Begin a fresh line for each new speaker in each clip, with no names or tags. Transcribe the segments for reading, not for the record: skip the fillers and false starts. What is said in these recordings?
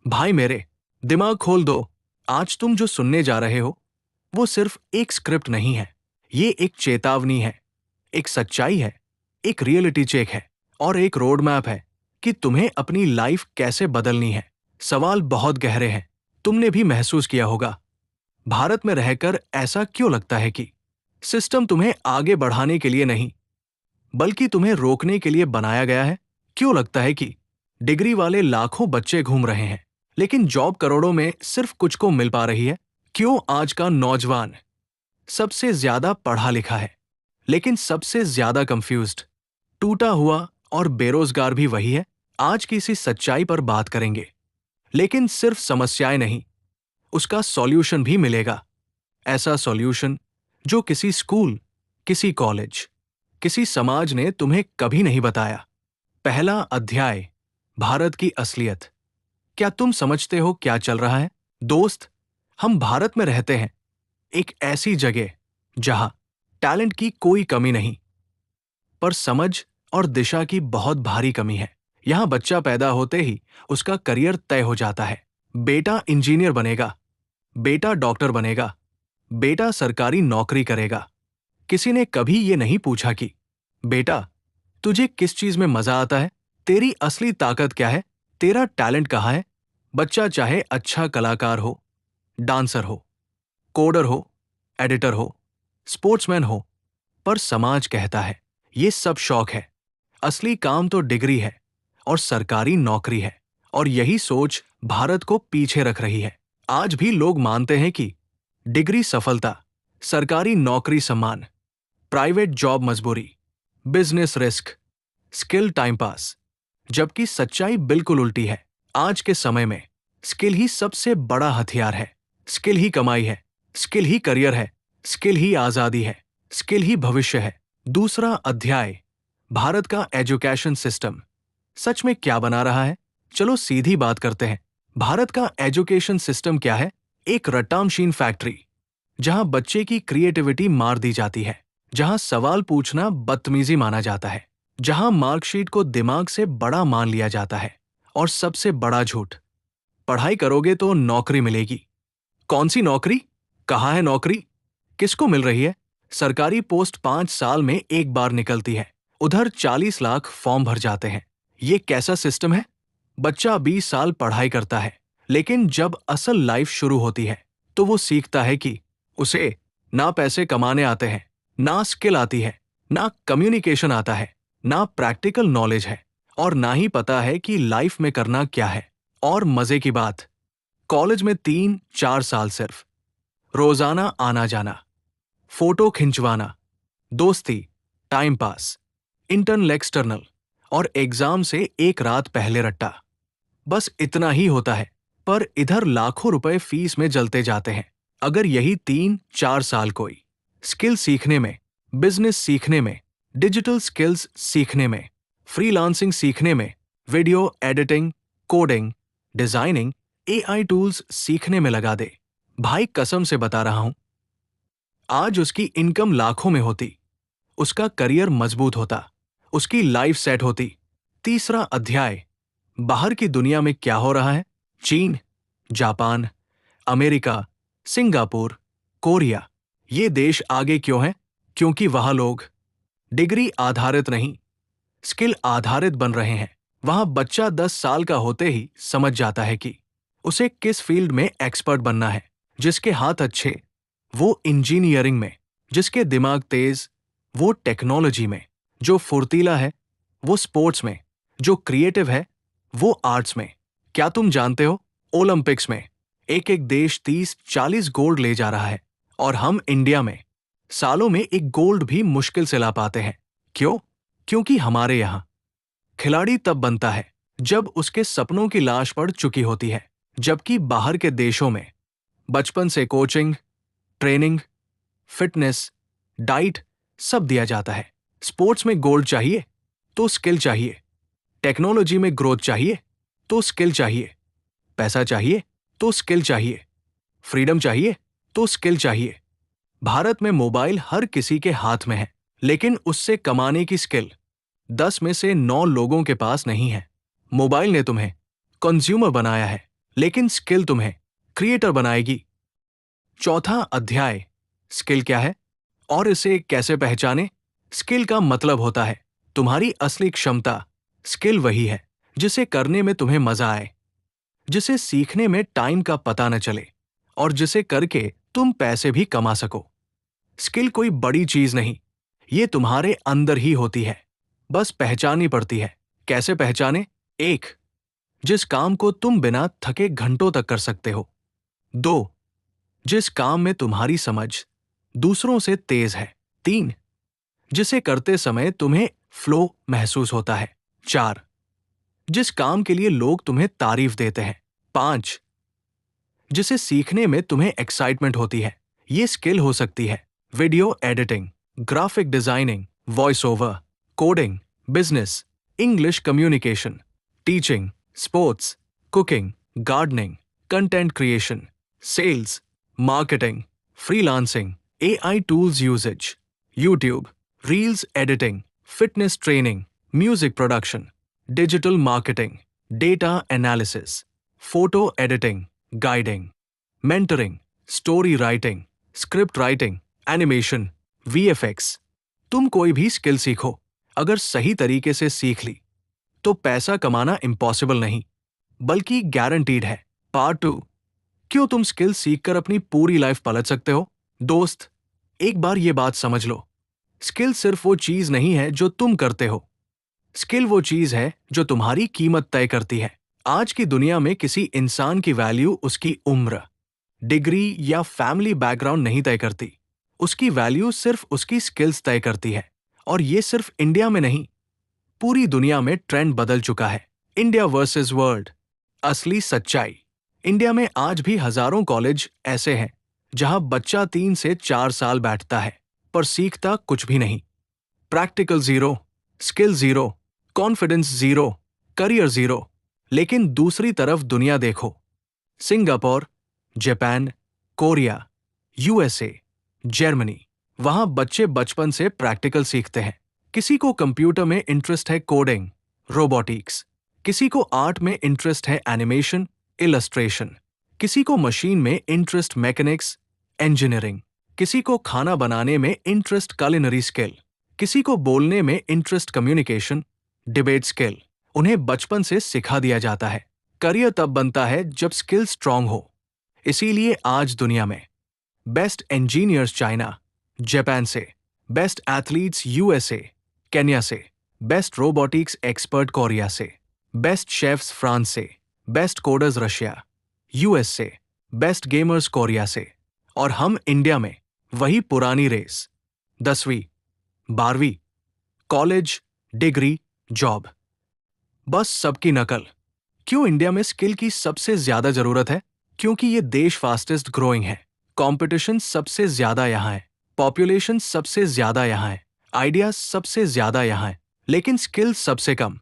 भाई मेरे, दिमाग खोल दो। आज तुम जो सुनने जा रहे हो वो सिर्फ एक स्क्रिप्ट नहीं है। ये एक चेतावनी है, एक सच्चाई है, एक रियलिटी चेक है और एक रोड मैप है कि तुम्हें अपनी लाइफ कैसे बदलनी है। सवाल बहुत गहरे हैं। तुमने भी महसूस किया होगा, भारत में रहकर ऐसा क्यों लगता है कि सिस्टम तुम्हें आगे बढ़ाने के लिए नहीं बल्कि तुम्हें रोकने के लिए बनाया गया है। क्यों लगता है कि डिग्री वाले लाखों बच्चे घूम रहे हैं लेकिन जॉब करोड़ों में सिर्फ कुछ को मिल पा रही है। क्यों आज का नौजवान सबसे ज्यादा पढ़ा लिखा है लेकिन सबसे ज्यादा कंफ्यूज्ड, टूटा हुआ और बेरोजगार भी वही है। आज की इसी सच्चाई पर बात करेंगे, लेकिन सिर्फ समस्याएं नहीं, उसका सॉल्यूशन भी मिलेगा। ऐसा सॉल्यूशन जो किसी स्कूल, किसी कॉलेज, किसी समाज ने तुम्हें कभी नहीं बताया। पहला अध्याय, भारत की असलियत। क्या तुम समझते हो क्या चल रहा है? दोस्त, हम भारत में रहते हैं, एक ऐसी जगह जहां टैलेंट की कोई कमी नहीं, पर समझ और दिशा की बहुत भारी कमी है। यहां बच्चा पैदा होते ही उसका करियर तय हो जाता है। बेटा इंजीनियर बनेगा, बेटा डॉक्टर बनेगा, बेटा सरकारी नौकरी करेगा। किसी ने कभी ये नहीं पूछा कि बेटा, तुझे किस चीज में मजा आता है? तेरी असली ताकत क्या है? तेरा टैलेंट कहाँ है? बच्चा चाहे अच्छा कलाकार हो, डांसर हो, कोडर हो, एडिटर हो, स्पोर्ट्समैन हो, पर समाज कहता है ये सब शौक है, असली काम तो डिग्री है और सरकारी नौकरी है। और यही सोच भारत को पीछे रख रही है। आज भी लोग मानते हैं कि डिग्री सफलता, सरकारी नौकरी सम्मान, प्राइवेट जॉब मजबूरी, business risk, skill time pass. जबकि सच्चाई बिल्कुल उल्टी है। आज के समय में स्किल ही सबसे बड़ा हथियार है। स्किल ही कमाई है, स्किल ही करियर है, स्किल ही आजादी है, स्किल ही भविष्य है। दूसरा अध्याय, भारत का एजुकेशन सिस्टम सच में क्या बना रहा है? चलो सीधी बात करते हैं। भारत का एजुकेशन सिस्टम क्या है? एक रट्टा मशीन फैक्ट्री, जहां बच्चे की क्रिएटिविटी मार दी जाती है, जहां सवाल पूछना बदतमीजी माना जाता है, जहां मार्कशीट को दिमाग से बड़ा मान लिया जाता है। और सबसे बड़ा झूठ, पढ़ाई करोगे तो नौकरी मिलेगी। कौन सी नौकरी? कहाँ है नौकरी? किसको मिल रही है? सरकारी पोस्ट 5 साल में एक बार निकलती है, उधर 40 लाख फॉर्म भर जाते हैं। ये कैसा सिस्टम है? बच्चा 20 साल पढ़ाई करता है, लेकिन जब असल लाइफ शुरू होती है तो वो सीखता है कि उसे ना पैसे कमाने आते हैं, ना स्किल आती है, ना कम्युनिकेशन आता है, ना प्रैक्टिकल नॉलेज है, और ना ही पता है कि लाइफ में करना क्या है। और मजे की बात, कॉलेज में 3-4 साल सिर्फ रोजाना आना जाना, फोटो खिंचवाना, दोस्ती, टाइम पास, इंटरनल एक्सटर्नल और एग्जाम से एक रात पहले रट्टा, बस इतना ही होता है। पर इधर लाखों रुपए फीस में जलते जाते हैं। अगर यही 3-4 साल कोई स्किल सीखने में, बिजनेस सीखने में, डिजिटल स्किल्स सीखने में, फ्रीलांसिंग सीखने में, video editing, coding, designing, AI tools सीखने में लगा दे, भाई कसम से बता रहा हूं, आज उसकी इनकम लाखों में होती, उसका करियर मजबूत होता, उसकी लाइफ सेट होती। तीसरा अध्याय, बाहर की दुनिया में क्या हो रहा है? चीन, जापान, अमेरिका, सिंगापुर, कोरिया, ये देश आगे क्यों हैं? क्योंकि वहां लोग डिग्री आधारित नहीं, स्किल आधारित बन रहे हैं। वहां बच्चा 10 साल का होते ही समझ जाता है कि उसे किस फील्ड में एक्सपर्ट बनना है। जिसके हाथ अच्छे, वो इंजीनियरिंग में, जिसके दिमाग तेज, वो टेक्नोलॉजी में, जो फुर्तीला है, वो स्पोर्ट्स में, जो क्रिएटिव है, वो आर्ट्स में। क्या तुम जानते हो, ओलंपिक्स में एक एक देश 30-40 गोल्ड ले जा रहा है और हम इंडिया में सालों में एक गोल्ड भी मुश्किल से ला पाते हैं। क्यों? क्योंकि हमारे यहाँ खिलाड़ी तब बनता है जब उसके सपनों की लाश पड़ चुकी होती है, जबकि बाहर के देशों में बचपन से कोचिंग, ट्रेनिंग, फिटनेस, डाइट सब दिया जाता है। स्पोर्ट्स में गोल्ड चाहिए तो स्किल चाहिए, टेक्नोलॉजी में ग्रोथ चाहिए तो स्किल चाहिए, पैसा चाहिए तो स्किल चाहिए, फ्रीडम चाहिए तो स्किल चाहिए। भारत में मोबाइल हर किसी के हाथ में है, लेकिन उससे कमाने की स्किल 10 में से 9 लोगों के पास नहीं है। मोबाइल ने तुम्हें कंज्यूमर बनाया है, लेकिन स्किल तुम्हें क्रिएटर बनाएगी। चौथा अध्याय, स्किल क्या है और इसे कैसे पहचाने। स्किल का मतलब होता है तुम्हारी असली क्षमता। स्किल वही है जिसे करने में तुम्हें मजा आए, जिसे सीखने में टाइम का पता न चले और जिसे करके तुम पैसे भी कमा सको। स्किल कोई बड़ी चीज नहीं, ये तुम्हारे अंदर ही होती है, बस पहचाननी पड़ती है। कैसे पहचाने? एक, जिस काम को तुम बिना थके घंटों तक कर सकते हो। दो, जिस काम में तुम्हारी समझ दूसरों से तेज है। तीन, जिसे करते समय तुम्हें फ्लो महसूस होता है। चार, जिस काम के लिए लोग तुम्हें तारीफ देते हैं। पांच, जिसे सीखने में तुम्हें एक्साइटमेंट होती है। ये स्किल हो सकती है video editing, graphic designing, voice over, coding, business, English communication, teaching, sports, cooking, gardening, content creation, sales, marketing, freelancing, AI tools usage, YouTube, reels editing, fitness training, music production, digital marketing, data analysis, photo editing, guiding, mentoring, story writing, script writing, animation, VFX. तुम कोई भी skill सीखो, अगर सही तरीके से सीख ली तो पैसा कमाना इम्पॉसिबल नहीं, बल्कि गारंटीड है। पार्ट 2, क्यों तुम स्किल सीखकर अपनी पूरी लाइफ पलट सकते हो। दोस्त, एक बार ये बात समझ लो, स्किल सिर्फ वो चीज नहीं है जो तुम करते हो। स्किल वो चीज है जो तुम्हारी कीमत तय करती है। आज की दुनिया में किसी इंसान की वैल्यू उसकी उम्र, डिग्री या फैमिली बैकग्राउंड नहीं तय करती। उसकी वैल्यू सिर्फ उसकी स्किल्स तय करती है। और ये सिर्फ इंडिया में नहीं, पूरी दुनिया में ट्रेंड बदल चुका है। इंडिया वर्सेस वर्ल्ड, असली सच्चाई। इंडिया में आज भी हजारों कॉलेज ऐसे हैं जहां बच्चा 3 से 4 साल बैठता है पर सीखता कुछ भी नहीं। Practical zero, skill zero, confidence zero, career zero. लेकिन दूसरी तरफ दुनिया देखो, Singapore, Japan, Korea, USA, Germany. वहां बच्चे बचपन से प्रैक्टिकल सीखते हैं। किसी को कंप्यूटर में इंटरेस्ट है, कोडिंग, रोबोटिक्स। किसी को आर्ट में इंटरेस्ट है, एनिमेशन, इलस्ट्रेशन। किसी को मशीन में इंटरेस्ट, मैकेनिक्स, इंजीनियरिंग। किसी को खाना बनाने में इंटरेस्ट, कुलिनरी स्किल। किसी को बोलने में इंटरेस्ट, कम्युनिकेशन, डिबेट स्किल। उन्हें बचपन से सिखा दिया जाता है। करियर तब बनता है जब स्किल स्ट्रांग हो। इसीलिए आज दुनिया में बेस्ट इंजीनियर्स चाइना, जापान से, बेस्ट एथलीट्स यूएसए, केन्या से, बेस्ट रोबोटिक्स एक्सपर्ट कोरिया से, बेस्ट शेफ्स फ्रांस से, बेस्ट कोडर्स रशिया, यूएस से, बेस्ट गेमर्स कोरिया से। और हम इंडिया में वही पुरानी रेस, 10वीं, 12वीं, कॉलेज, डिग्री, जॉब, बस सबकी नकल। क्यों इंडिया में स्किल की सबसे ज्यादा जरूरत है? क्योंकि ये देश फास्टेस्ट ग्रोइंग है। कंपटीशन सबसे ज्यादा यहाँ है, पॉपुलेशन सबसे ज्यादा यहाँ है, आइडियाज सबसे ज्यादा यहाँ है, लेकिन स्किल सबसे कम।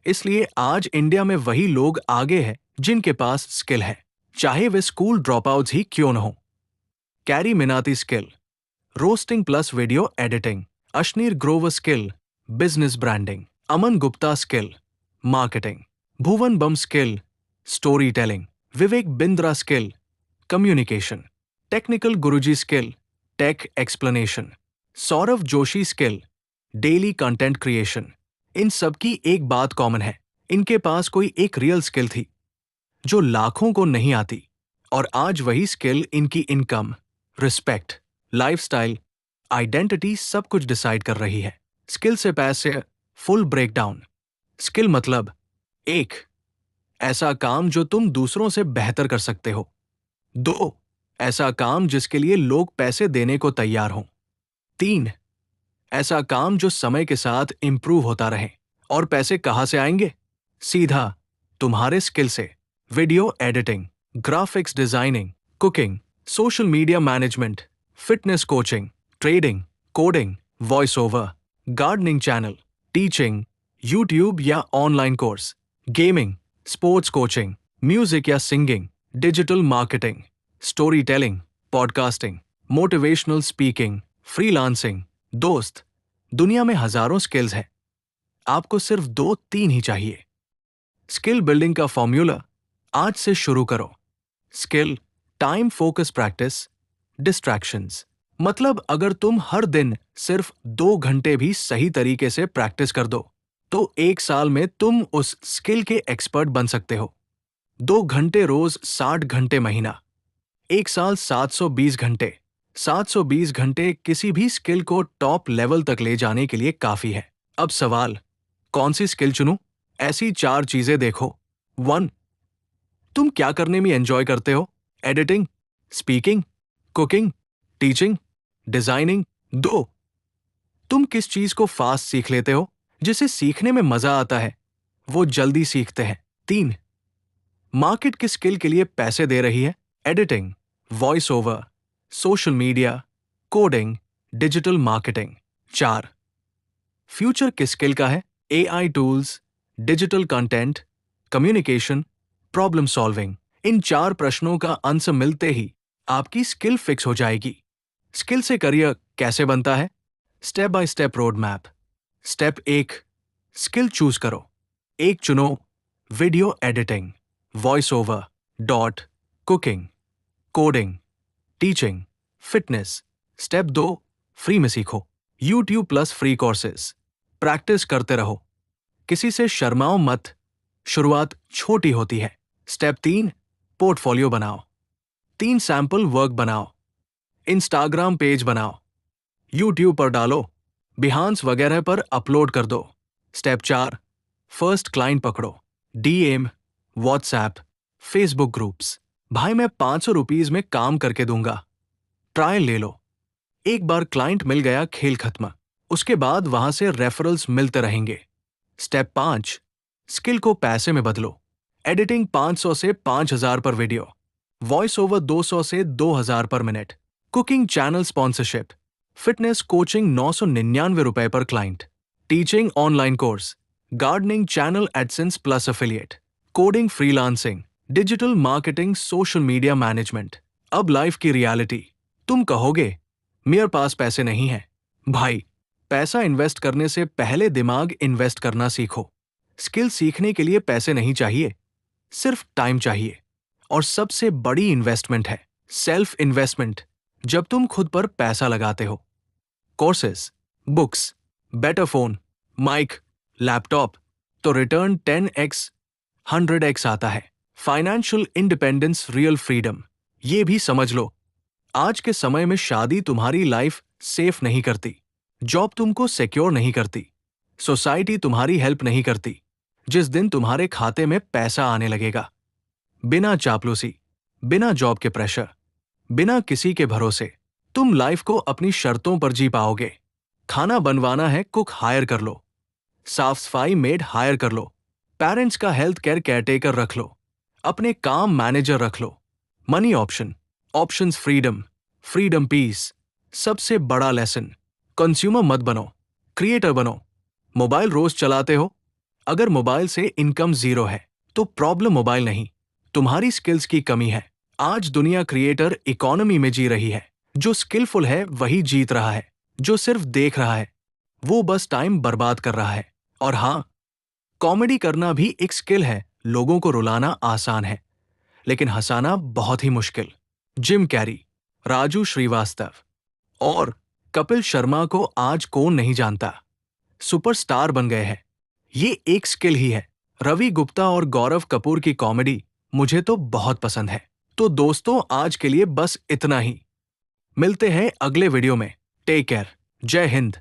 इसलिए आज इंडिया में वही लोग आगे हैं जिनके पास स्किल है, चाहे वे स्कूल ड्रॉपआउट्स ही क्यों न हो। Carry Minati skill, roasting plus video editing. Ashneer Grover skill, business branding. Aman Gupta skill, marketing. Bhuvan Bam skill, story telling. Vivek Bindra skill, communication. Technical Guruji skill, tech explanation. Saurabh Joshi skill, daily content creation. इन सबकी एक बात कॉमन है, इनके पास कोई एक रियल स्किल थी जो लाखों को नहीं आती, और आज वही स्किल इनकी इनकम, रिस्पेक्ट, लाइफस्टाइल, आइडेंटिटी सब कुछ डिसाइड कर रही है। स्किल से पैसे, फुल ब्रेकडाउन। स्किल मतलब, 1, ऐसा काम जो तुम दूसरों से बेहतर कर सकते हो। 2, ऐसा काम जिसके लिए लोग पैसे देने को तैयार हों। 3, ऐसा काम जो समय के साथ इंप्रूव होता रहे। और पैसे कहां से आएंगे? सीधा तुम्हारे स्किल से। Video editing, graphics designing, cooking, social media management, fitness coaching, trading, coding, voice over, gardening channel, teaching, YouTube या online course, gaming, sports coaching, music या singing, digital marketing, story telling, podcasting, motivational speaking, freelancing. दोस्त, दुनिया में हजारों skills हैं, आपको सिर्फ 2-3 ही चाहिए। स्किल बिल्डिंग का फॉर्मूला, आज से शुरू करो। Skill, time focus practice, distractions. मतलब अगर तुम हर दिन सिर्फ 2 घंटे भी सही तरीके से प्रैक्टिस कर दो तो 1 साल में तुम उस स्किल के एक्सपर्ट बन सकते हो। 2 घंटे रोज 60 घंटे महीना, 1 साल 720 घंटे। 720 घंटे किसी भी स्किल को टॉप लेवल तक ले जाने के लिए काफी है। अब सवाल, कौन सी स्किल चुनूं? ऐसी 4 चीजें देखो। 1. तुम क्या करने में एंजॉय करते हो? Editing, speaking, cooking, teaching, designing. 2. तुम किस चीज को फास्ट सीख लेते हो, जिसे सीखने में मजा आता है, वो जल्दी सीखते हैं। 3. मार्केट किस स्किल के लिए पैसे दे रही है? Editing, voice over, social media, coding, digital marketing. 4. Future किस स्किल का है? AI tools, digital content, communication, problem solving. इन 4 प्रश्नों का आंसर मिलते ही आपकी स्किल फिक्स हो जाएगी। स्किल से करियर कैसे बनता है? Step by step road map. Step 1, skill choose करो। 1 चुनो, video editing, voice over, dot, cooking, coding, teaching, fitness. Step 2, free में सीखो। YouTube plus free courses. Practice करते रहो, किसी से शर्माओ मत, शुरुआत छोटी होती है। स्टेप 3, पोर्टफोलियो बनाओ। 3 सैंपल वर्क बनाओ, इंस्टाग्राम पेज बनाओ, YouTube पर डालो, बिहांस वगैरह पर अपलोड कर दो। स्टेप 4, फर्स्ट क्लाइंट पकड़ो। DM, WhatsApp, Facebook groups. भाई मैं 500 रुपीज में काम करके दूंगा, ट्रायल ले लो। एक बार क्लाइंट मिल गया, खेल खत्म। उसके बाद वहां से रेफरल्स मिलते रहेंगे। स्टेप 5, स्किल को पैसे में बदलो। एडिटिंग 500 से 5000 पर वीडियो, वॉइस ओवर 200 से 2000 पर minute, cooking channel sponsorship, fitness coaching 999 रुपए पर client, teaching online course, gardening channel AdSense plus affiliate, coding freelancing, digital marketing, social media management. अब लाइफ की रियलिटी। तुम कहोगे मेरे पास पैसे नहीं है। भाई, पैसा इन्वेस्ट करने से पहले दिमाग इन्वेस्ट करना सीखो। स्किल सीखने के लिए पैसे नहीं चाहिए, सिर्फ टाइम चाहिए। और सबसे बड़ी इन्वेस्टमेंट है सेल्फ इन्वेस्टमेंट, जब तुम खुद पर पैसा लगाते हो। Courses, books, better phone, mic, laptop, तो रिटर्न 10x, 100x आता है। Financial independence, real freedom. ये भी समझ लो, आज के समय में शादी तुम्हारी लाइफ सेफ नहीं करती, जॉब तुमको सिक्योर नहीं करती, सोसाइटी तुम्हारी हेल्प नहीं करती। जिस दिन तुम्हारे खाते में पैसा आने लगेगा, बिना चापलूसी, बिना जॉब के प्रेशर, बिना किसी के भरोसे, तुम लाइफ को अपनी शर्तों पर जी पाओगे। खाना बनवाना है, कुक हायर कर लो, साफ सफाई मेड हायर कर लो, पेरेंट्स का हेल्थ केयर केयरटेकर रख लो, अपने काम मैनेजर रख लो। Money option, options freedom, freedom peace. सबसे बड़ा लेसन, कंज्यूमर मत बनो, क्रिएटर बनो। मोबाइल रोज चलाते हो, अगर मोबाइल से इनकम 0 है तो प्रॉब्लम मोबाइल नहीं, तुम्हारी स्किल्स की कमी है। आज दुनिया क्रिएटर इकोनॉमी में जी रही है। जो स्किलफुल है वही जीत रहा है, जो सिर्फ देख रहा है वो बस टाइम बर्बाद कर रहा है। और हाँ, कॉमेडी करना भी एक स्किल है। लोगों को रुलाना आसान है, लेकिन हंसाना बहुत ही मुश्किल। जिम कैरी, राजू श्रीवास्तव और कपिल शर्मा को आज कौन नहीं जानता, सुपरस्टार बन गए हैं। ये एक स्किल ही है। रवि गुप्ता और गौरव कपूर की कॉमेडी मुझे तो बहुत पसंद है। तो दोस्तों, आज के लिए बस इतना ही। मिलते हैं अगले वीडियो में। Take care. जय हिंद।